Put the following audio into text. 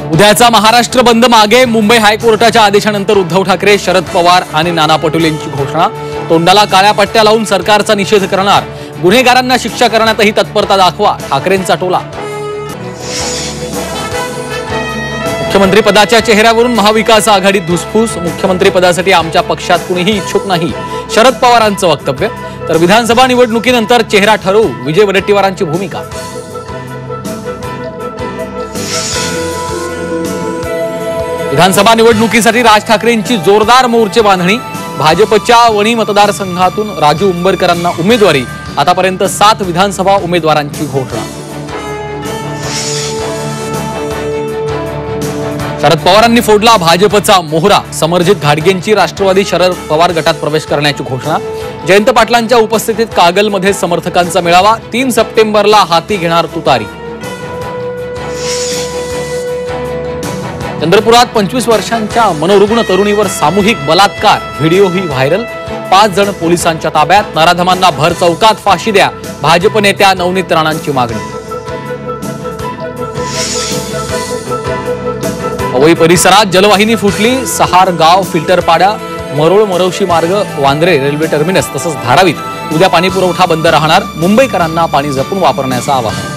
उद्याचा महाराष्ट्र बंद मागे मुंबई हायकोर्टाच्या आदेशानंतर उद्धव ठाकरे, शरद पवार आणि नाना पटोलेंची घोषणा। तोंडाला काळ्या पट्ट्या लावून सरकारचा निषेध करणार, गुन्हेगारांना शिक्षा करण्यातही तत्परता दाखवा, ठाकरेंचा टोला। मुख्यमंत्री पदाच्या चेहऱ्यावरून महाविकास आघाडीत धुसफूस, मुख्यमंत्री पदासाठी आमच्या पक्षात कुणीही इच्छुक नाही, शरद पवारांचं वक्तव्य। तर विधानसभा निवडणुकीनंतर चेहरा ठरवू, विजय वडेट्टीवारांची भूमिका। विधानसभा निवडणुकीसाठी राज ठाकरेंची जोरदार मोर्चे बांधणी। भाजपच्या वणी मतदारसंघातून राजू उंबरकरांना उमेदवारी, आतापर्यंत 7 विधानसभा उमेदवारांची घोषणा। शरद पवारांनी फोडला भाजपचा मोहरा, समरजित घाटगेंची राष्ट्रवादी शरद पवार गटात प्रवेश करण्याची घोषणा। जयंत पाटलांच्या उपस्थितीत कागलमध्ये समर्थकांचा मेळावा, 3 सप्टेंबरला हाती घेणार तुतारी। चंद्रपुरात 25 वर्षांच्या मनोरुग्ण तरुणीवर सामूहिक बलात्कार, व्हिडिओही व्हायरल। 5 जण पोलिसांच्या ताब्यात, नराधमांना भर चौकात फाशी द्या, भाजप नेत्या नवनीत राणांची मागणी। पवई परिसरात जलवाहिनी फुटली, सहार गाव फिल्टर पाडा, मरोळ मरवशी मार्ग, वांद्रे रेल्वे टर्मिनस तसंच धारावीत उद्या पाणी पुरवठा बंद राहणार, मुंबईकरांना पाणी जपून वापरण्याचं आवाहन।